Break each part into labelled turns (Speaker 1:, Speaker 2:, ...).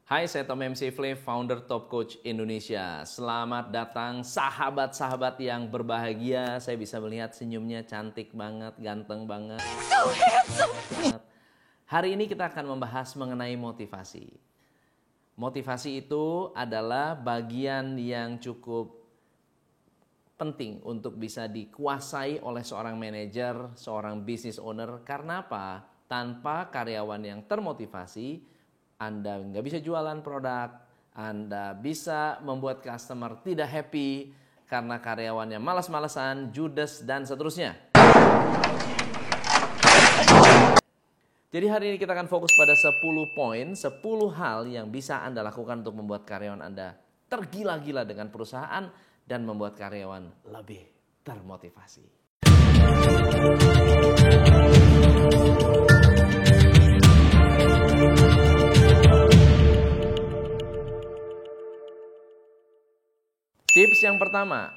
Speaker 1: Hai, saya Tom MC Flay, founder Top Coach Indonesia. Selamat datang sahabat-sahabat yang berbahagia. Saya bisa melihat senyumnya cantik banget, ganteng banget. So handsome. Hari ini kita akan membahas mengenai motivasi. Motivasi itu adalah bagian yang cukup penting untuk bisa dikuasai oleh seorang manajer, seorang business owner. Karena apa? Tanpa karyawan yang termotivasi, Anda nggak bisa jualan produk, Anda bisa membuat customer tidak happy karena karyawannya malas-malesan, judes, dan seterusnya. Jadi hari ini kita akan fokus pada 10 poin, 10 hal yang bisa Anda lakukan untuk membuat karyawan Anda tergila-gila dengan perusahaan dan membuat karyawan lebih termotivasi. Tips yang pertama,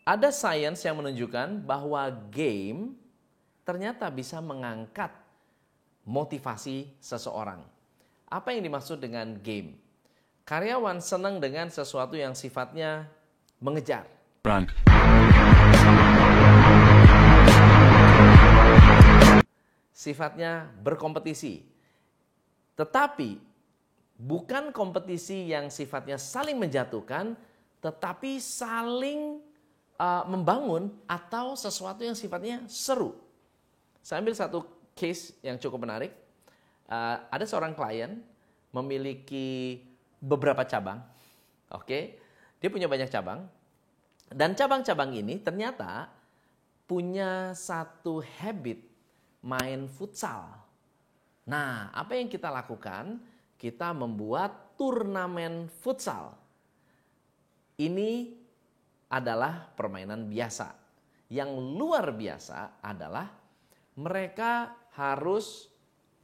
Speaker 1: ada sains yang menunjukkan bahwa game ternyata bisa mengangkat motivasi seseorang. Apa yang dimaksud dengan game? Karyawan senang dengan sesuatu yang sifatnya mengejar. Run. Sifatnya berkompetisi. Tetapi bukan kompetisi yang sifatnya saling menjatuhkan, tetapi saling membangun atau sesuatu yang sifatnya seru. Saya ambil satu case yang cukup menarik. Ada seorang klien memiliki beberapa cabang. Oke, dia punya banyak cabang. Dan cabang-cabang ini ternyata punya satu habit main futsal. Nah, apa yang kita lakukan? Kita membuat turnamen futsal. Ini adalah permainan biasa. Yang luar biasa adalah mereka harus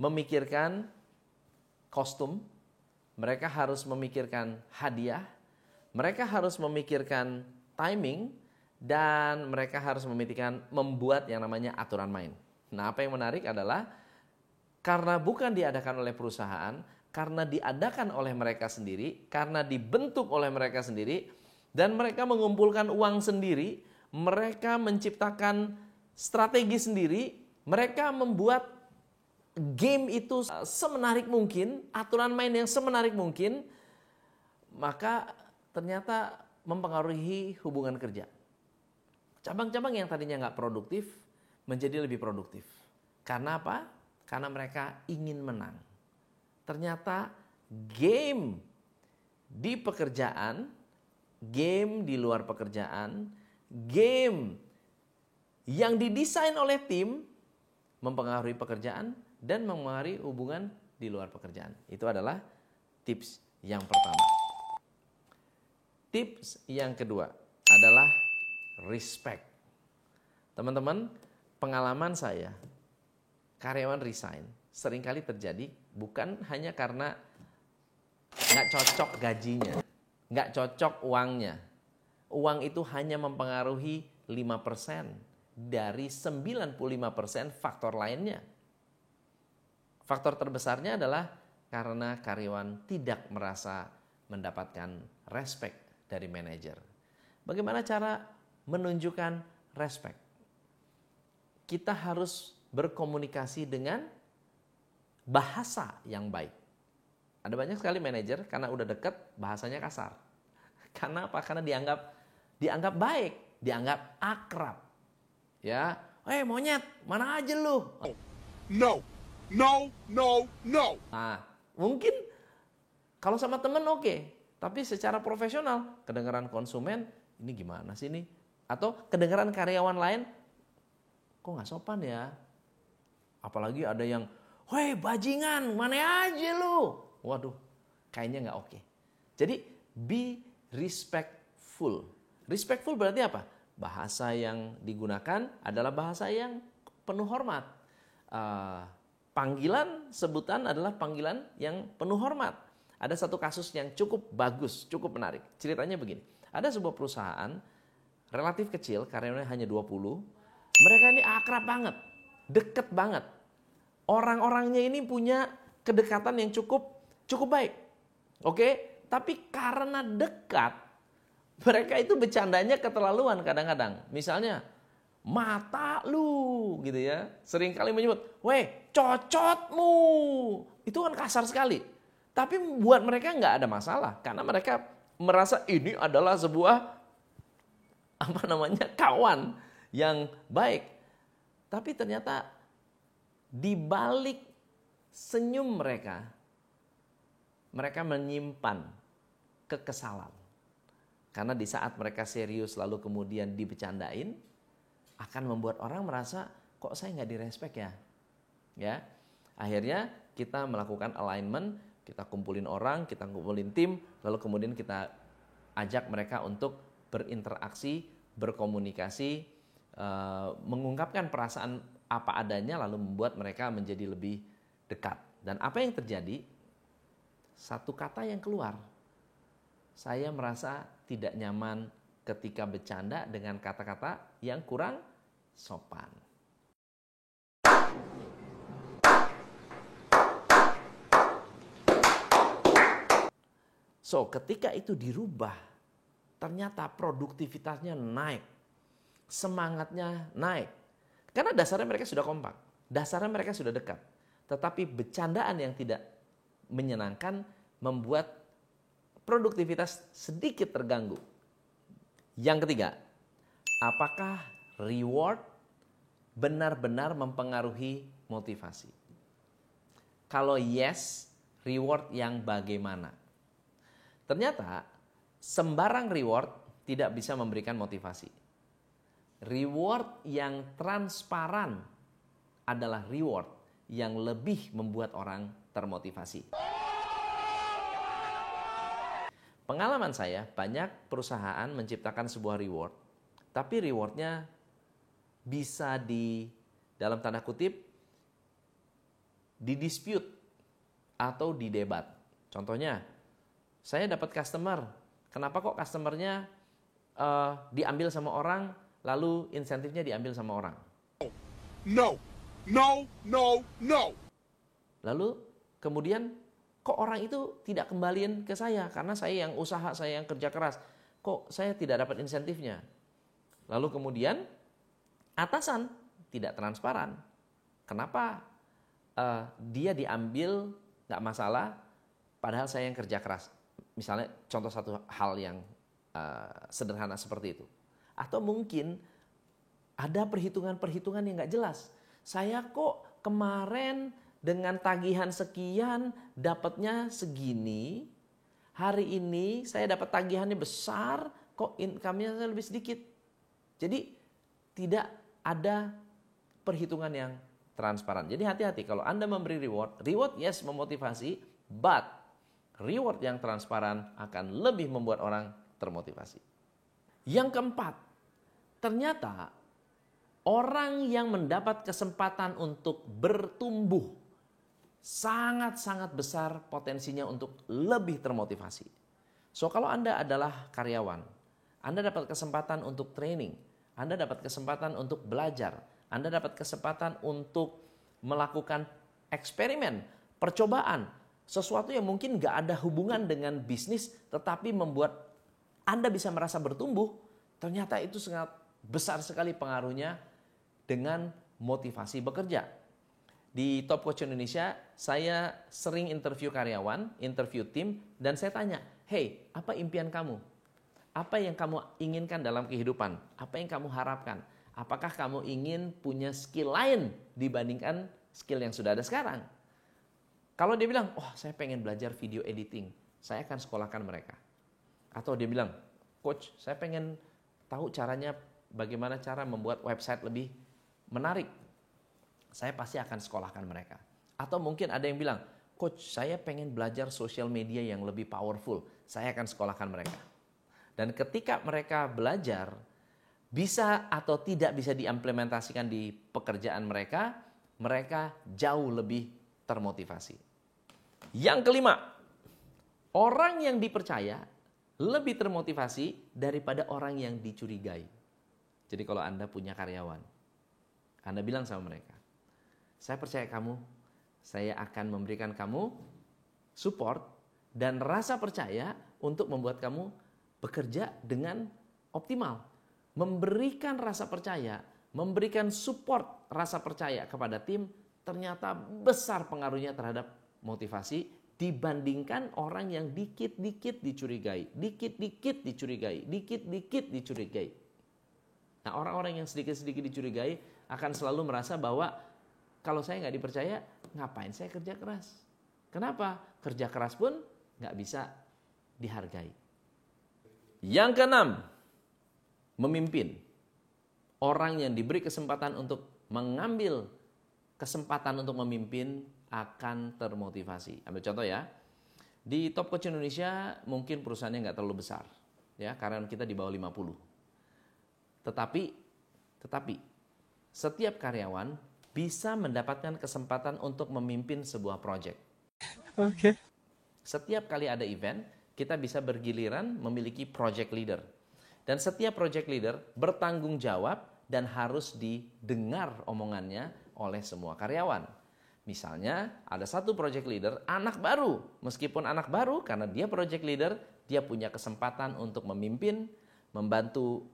Speaker 1: memikirkan kostum, mereka harus memikirkan hadiah, mereka harus memikirkan timing, dan mereka harus memikirkan membuat yang namanya aturan main. Nah, apa yang menarik adalah karena bukan diadakan oleh perusahaan, karena diadakan oleh mereka sendiri, karena dibentuk oleh mereka sendiri, dan mereka mengumpulkan uang sendiri, mereka menciptakan strategi sendiri, mereka membuat game itu semenarik mungkin, aturan main yang semenarik mungkin, maka ternyata mempengaruhi hubungan kerja. Cabang-cabang yang tadinya nggak produktif, menjadi lebih produktif. Karena apa? Karena mereka ingin menang. Ternyata game di pekerjaan, game di luar pekerjaan, game yang didesain oleh tim mempengaruhi pekerjaan dan mempengaruhi hubungan di luar pekerjaan. Itu adalah tips yang pertama. Tips yang kedua adalah respect. Teman-teman, pengalaman saya, karyawan resign seringkali terjadi bukan hanya karena nggak cocok gajinya, nggak cocok uangnya. Uang itu hanya mempengaruhi 5% dari 95% faktor lainnya. Faktor terbesarnya adalah karena karyawan tidak merasa mendapatkan respect dari manajer. Bagaimana cara menunjukkan respect? Kita harus berkomunikasi dengan bahasa yang baik. Ada banyak sekali manajer karena udah deket bahasanya kasar. Karena apa? Karena dianggap baik, dianggap akrab. Ya, monyet, mana aja lu?
Speaker 2: No.
Speaker 1: Nah, mungkin kalau sama temen oke, tapi secara profesional kedengaran konsumen ini gimana sih nih? Atau kedengaran karyawan lain, kok nggak sopan ya? Apalagi ada yang, bajingan, mana aja lu? Waduh, kayaknya nggak oke. Jadi, be respectful. Respectful berarti apa? Bahasa yang digunakan adalah bahasa yang penuh hormat. Panggilan, sebutan adalah panggilan yang penuh hormat. Ada satu kasus yang cukup bagus, cukup menarik. Ceritanya begini. Ada sebuah perusahaan relatif kecil, karyawannya hanya 20. Mereka ini akrab banget, deket banget. Orang-orangnya ini punya kedekatan yang cukup baik. Oke, tapi karena dekat, mereka itu bercandanya keterlaluan kadang-kadang. Misalnya, mata lu gitu ya. Seringkali menyebut, weh cocotmu. Itu kan kasar sekali. Tapi buat mereka nggak ada masalah. Karena mereka merasa ini adalah sebuah kawan yang baik. Tapi ternyata di balik senyum mereka menyimpan kekesalan. Karena di saat mereka serius lalu kemudian dibecandain, akan membuat orang merasa kok saya nggak direspek ya. Ya, akhirnya kita melakukan alignment, kita kumpulin orang, kita kumpulin tim, lalu kemudian kita ajak mereka untuk berinteraksi, berkomunikasi, mengungkapkan perasaan apa adanya, lalu membuat mereka menjadi lebih dekat. Dan apa yang terjadi? Satu kata yang keluar, saya merasa tidak nyaman ketika bercanda dengan kata-kata yang kurang sopan. So, ketika itu dirubah, ternyata produktivitasnya naik, semangatnya naik. Karena dasarnya mereka sudah kompak, dasarnya mereka sudah dekat. Tetapi bercandaan yang tidak menyenangkan membuat produktivitas sedikit terganggu. Yang ketiga, apakah reward benar-benar mempengaruhi motivasi? Kalau yes, reward yang bagaimana? Ternyata sembarang reward tidak bisa memberikan motivasi. Reward yang transparan adalah reward yang lebih membuat orang termotivasi. Pengalaman saya, banyak perusahaan menciptakan sebuah reward, tapi rewardnya bisa dalam tanda kutip, didispute atau didebat. Contohnya, saya dapat customer, kenapa kok customernya diambil sama orang, lalu insentifnya diambil sama orang?
Speaker 2: No.
Speaker 1: Lalu kemudian, kok orang itu tidak kembaliin ke saya karena saya yang usaha, saya yang kerja keras. Kok saya tidak dapat insentifnya? Lalu kemudian atasan tidak transparan. Kenapa dia diambil nggak masalah padahal saya yang kerja keras? Misalnya contoh satu hal yang sederhana seperti itu. Atau mungkin ada perhitungan-perhitungan yang nggak jelas. Saya kok kemarin dengan tagihan sekian dapatnya segini, hari ini saya dapat tagihannya besar, kok income-nya lebih sedikit. Jadi tidak ada perhitungan yang transparan. Jadi hati-hati kalau Anda memberi reward yes memotivasi, but reward yang transparan akan lebih membuat orang termotivasi. Yang keempat, ternyata orang yang mendapat kesempatan untuk bertumbuh sangat-sangat besar potensinya untuk lebih termotivasi. So, kalau Anda adalah karyawan, Anda dapat kesempatan untuk training, Anda dapat kesempatan untuk belajar, Anda dapat kesempatan untuk melakukan eksperimen, percobaan, sesuatu yang mungkin nggak ada hubungan dengan bisnis, tetapi membuat Anda bisa merasa bertumbuh, ternyata itu sangat besar sekali pengaruhnya dengan motivasi bekerja. Di Top Coach Indonesia, saya sering interview karyawan, interview tim, dan saya tanya, hey, apa impian kamu? Apa yang kamu inginkan dalam kehidupan? Apa yang kamu harapkan? Apakah kamu ingin punya skill lain dibandingkan skill yang sudah ada sekarang? Kalau dia bilang, oh saya pengen belajar video editing, saya akan sekolahkan mereka. Atau dia bilang, coach, saya pengen tahu caranya bagaimana cara membuat website lebih menarik. Saya pasti akan sekolahkan mereka. Atau mungkin ada yang bilang, coach saya pengen belajar social media yang lebih powerful. Saya akan sekolahkan mereka. Dan ketika mereka belajar, bisa atau tidak bisa diimplementasikan di pekerjaan mereka, mereka jauh lebih termotivasi. Yang kelima, orang yang dipercaya lebih termotivasi daripada orang yang dicurigai. Jadi kalau Anda punya karyawan, Anda bilang sama mereka, saya percaya kamu, saya akan memberikan kamu support dan rasa percaya untuk membuat kamu bekerja dengan optimal. Memberikan rasa percaya, memberikan support rasa percaya kepada tim ternyata besar pengaruhnya terhadap motivasi dibandingkan orang yang dikit-dikit dicurigai, dikit-dikit dicurigai, dikit-dikit dicurigai. Nah, orang-orang yang sedikit-sedikit dicurigai akan selalu merasa bahwa kalau saya nggak dipercaya, ngapain saya kerja keras? Kenapa? Kerja keras pun nggak bisa dihargai. Yang keenam, memimpin. Orang yang diberi kesempatan untuk mengambil kesempatan untuk memimpin akan termotivasi. Ambil contoh ya, di Top Coach Indonesia mungkin perusahaannya nggak terlalu besar, ya, karena kita di bawah 50. Tetapi setiap karyawan bisa mendapatkan kesempatan untuk memimpin sebuah proyek.
Speaker 2: Oke.
Speaker 1: Setiap kali ada event, kita bisa bergiliran memiliki project leader. Dan setiap project leader bertanggung jawab dan harus didengar omongannya oleh semua karyawan. Misalnya ada satu project leader, anak baru. Meskipun anak baru, karena dia project leader, dia punya kesempatan untuk memimpin, membantu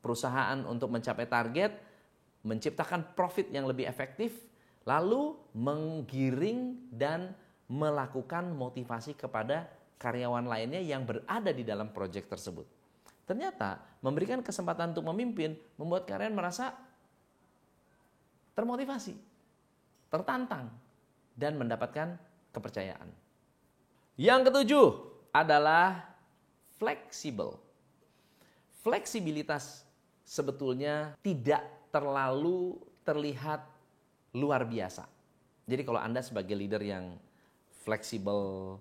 Speaker 1: perusahaan untuk mencapai target, menciptakan profit yang lebih efektif, lalu menggiring dan melakukan motivasi kepada karyawan lainnya yang berada di dalam proyek tersebut. Ternyata memberikan kesempatan untuk memimpin membuat karyawan merasa termotivasi, tertantang, dan mendapatkan kepercayaan. Yang ketujuh adalah fleksibel. Fleksibilitas sebetulnya tidak terlalu terlihat luar biasa. Jadi kalau Anda sebagai leader yang fleksibel,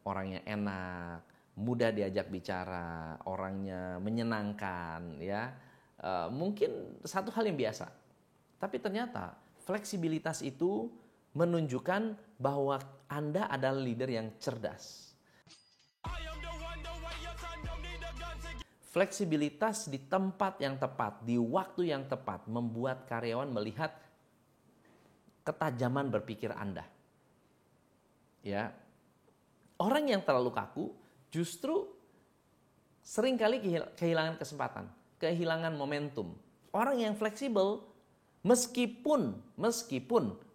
Speaker 1: orangnya enak, mudah diajak bicara, orangnya menyenangkan, ya, mungkin satu hal yang biasa. Tapi ternyata fleksibilitas itu menunjukkan bahwa Anda adalah leader yang cerdas. Fleksibilitas di tempat yang tepat, di waktu yang tepat, membuat karyawan melihat ketajaman berpikir Anda. Ya, orang yang terlalu kaku justru seringkali kehilangan kesempatan, kehilangan momentum. Orang yang fleksibel, meskipun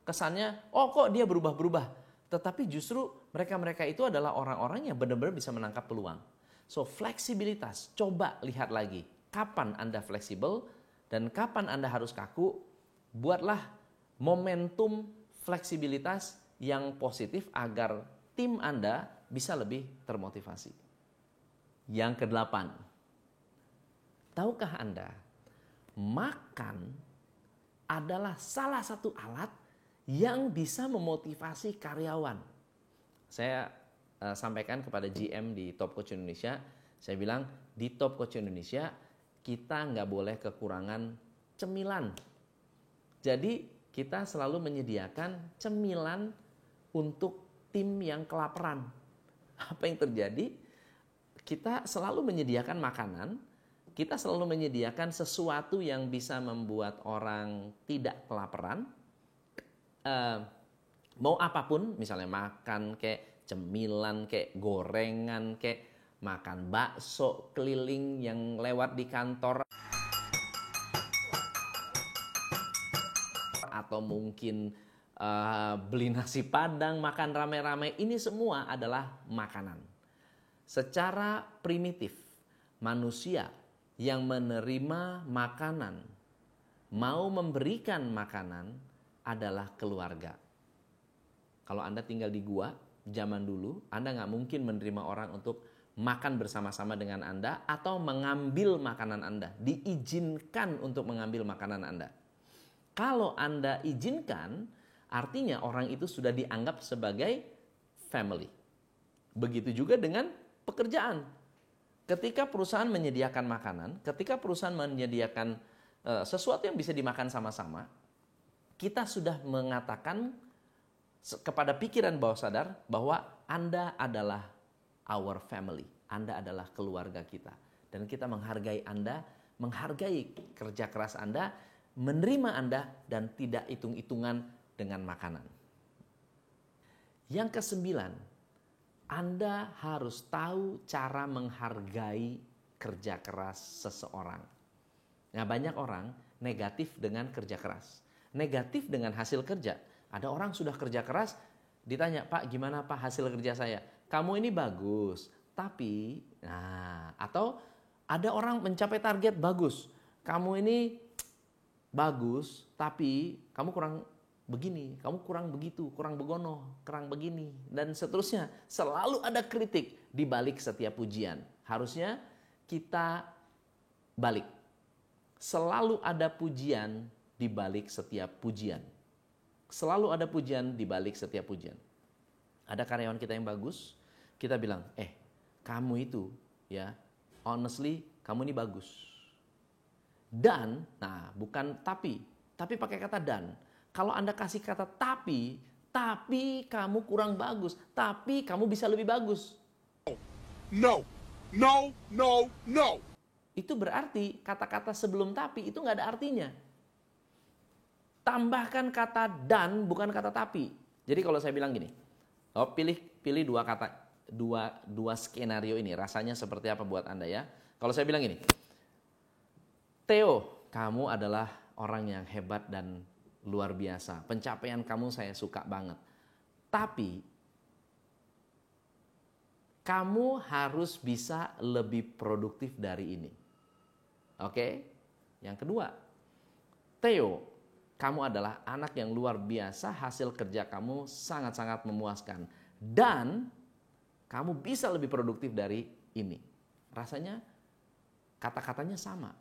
Speaker 1: kesannya, oh kok dia berubah-berubah, tetapi justru mereka itu adalah orang-orang yang benar-benar bisa menangkap peluang. So, fleksibilitas, coba lihat lagi kapan Anda fleksibel dan kapan Anda harus kaku. Buatlah momentum fleksibilitas yang positif agar tim Anda bisa lebih termotivasi. Yang kedelapan, tahukah Anda, makan adalah salah satu alat yang bisa memotivasi karyawan. Saya sampaikan kepada GM di Top Coach Indonesia, saya bilang di Top Coach Indonesia kita nggak boleh kekurangan cemilan. Jadi kita selalu menyediakan cemilan untuk tim yang kelaparan. Apa yang terjadi? Kita selalu menyediakan makanan, kita selalu menyediakan sesuatu yang bisa membuat orang tidak kelaparan. Mau apapun, misalnya makan kayak cemilan, kayak gorengan, kayak makan bakso keliling yang lewat di kantor, atau mungkin beli nasi padang, makan rame-rame, ini semua adalah makanan. Secara primitif, manusia yang menerima makanan, mau memberikan makanan adalah keluarga. Kalau Anda tinggal di gua, zaman dulu, Anda nggak mungkin menerima orang untuk makan bersama-sama dengan Anda atau mengambil makanan Anda. Diizinkan untuk mengambil makanan Anda. Kalau Anda izinkan, artinya orang itu sudah dianggap sebagai family. Begitu juga dengan pekerjaan. Ketika perusahaan menyediakan makanan, ketika perusahaan menyediakan sesuatu yang bisa dimakan sama-sama, kita sudah mengatakan kepada pikiran bawah sadar bahwa Anda adalah our family. Anda adalah keluarga kita. Dan kita menghargai Anda, menghargai kerja keras Anda, menerima Anda, dan tidak hitung-hitungan dengan makanan. Yang kesembilan, Anda harus tahu cara menghargai kerja keras seseorang. Nah, banyak orang negatif dengan kerja keras. Negatif dengan hasil kerja. Ada orang sudah kerja keras, ditanya, Pak gimana Pak hasil kerja saya? Kamu ini bagus, tapi, atau ada orang mencapai target bagus. Kamu ini bagus, tapi kamu kurang begini, kamu kurang begitu, kurang begono, kurang begini, dan seterusnya. Selalu ada kritik di balik setiap pujian. Harusnya kita balik. Selalu ada pujian di balik setiap pujian. Selalu ada pujian di balik setiap pujian. Ada karyawan kita yang bagus, kita bilang, kamu itu ya, honestly, kamu ini bagus. Dan, bukan tapi pakai kata dan. Kalau Anda kasih kata tapi kamu kurang bagus, tapi kamu bisa lebih bagus.
Speaker 2: No.
Speaker 1: Itu berarti kata-kata sebelum tapi itu nggak ada artinya. Tambahkan kata dan, bukan kata tapi. Jadi kalau saya bilang gini, pilih dua kata, dua skenario ini, rasanya seperti apa buat Anda ya. Kalau saya bilang gini, Theo, kamu adalah orang yang hebat dan luar biasa. Pencapaian kamu saya suka banget. Tapi kamu harus bisa lebih produktif dari ini. Oke? Yang kedua, Theo, kamu adalah anak yang luar biasa, hasil kerja kamu sangat-sangat memuaskan. Dan kamu bisa lebih produktif dari ini. Rasanya kata-katanya sama.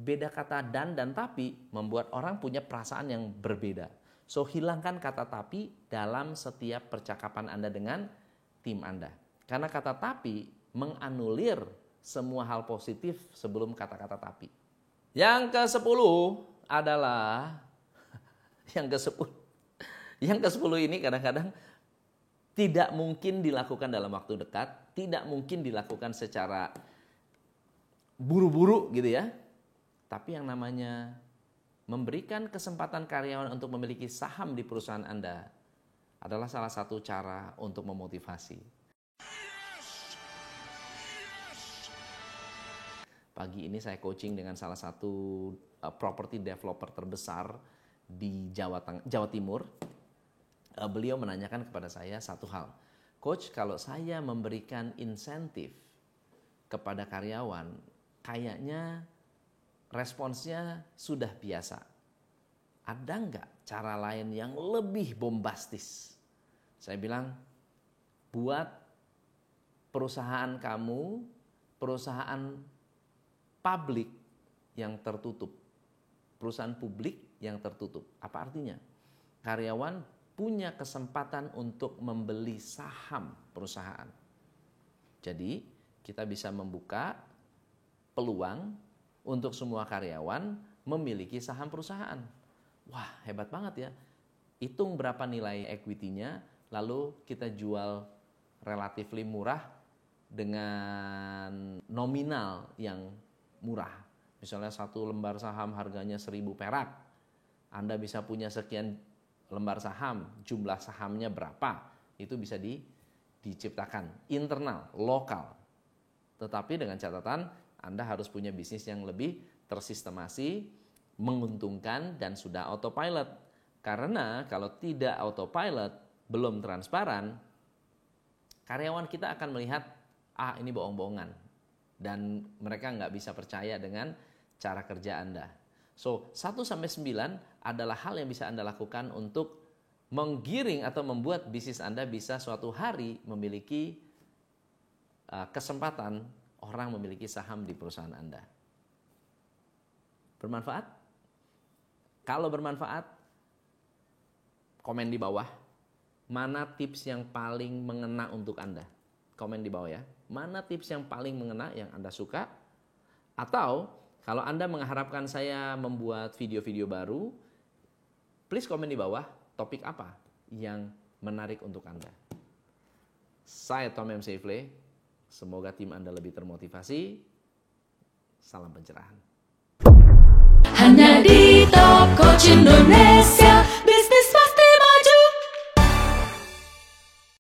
Speaker 1: Beda kata dan tapi membuat orang punya perasaan yang berbeda. So, hilangkan kata tapi dalam setiap percakapan Anda dengan tim Anda. Karena kata tapi menganulir semua hal positif sebelum kata-kata tapi. Yang ke-10 adalah yang ke-10 ini kadang-kadang tidak mungkin dilakukan dalam waktu dekat, tidak mungkin dilakukan secara buru-buru gitu ya. Tapi yang namanya memberikan kesempatan karyawan untuk memiliki saham di perusahaan Anda adalah salah satu cara untuk memotivasi. Pagi ini saya coaching dengan salah satu property developer terbesar di Jawa Timur. Beliau menanyakan kepada saya satu hal. Coach, kalau saya memberikan insentif kepada karyawan, kayaknya responsnya sudah biasa. Ada nggak cara lain yang lebih bombastis? Saya bilang, buat perusahaan kamu, perusahaan publik yang tertutup. Perusahaan publik yang tertutup. Apa artinya? Karyawan punya kesempatan untuk membeli saham perusahaan. Jadi, kita bisa membuka peluang untuk semua karyawan memiliki saham perusahaan. Wah, hebat banget ya. Hitung berapa nilai equity-nya, lalu kita jual relatively murah dengan nominal yang murah. Misalnya satu lembar saham harganya 1.000 perak. Anda bisa punya sekian lembar saham, jumlah sahamnya berapa, itu bisa diciptakan internal, lokal. Tetapi dengan catatan Anda harus punya bisnis yang lebih tersistemasi, menguntungkan, dan sudah autopilot. Karena kalau tidak autopilot, belum transparan, karyawan kita akan melihat, ini bohong-bohongan. Dan mereka nggak bisa percaya dengan cara kerja Anda. So, 1-9 adalah hal yang bisa Anda lakukan untuk menggiring atau membuat bisnis Anda bisa suatu hari memiliki kesempatan orang memiliki saham di perusahaan Anda. Bermanfaat? Kalau bermanfaat, komen di bawah. Mana tips yang paling mengena untuk Anda? Komen di bawah ya. Mana tips yang paling mengena yang Anda suka? Atau kalau Anda mengharapkan saya membuat video-video baru, please komen di bawah topik apa yang menarik untuk Anda. Saya Tom M. Seifle. Semoga tim Anda lebih termotivasi. Salam pencerahan.
Speaker 3: Hanya di Top Coach Indonesia.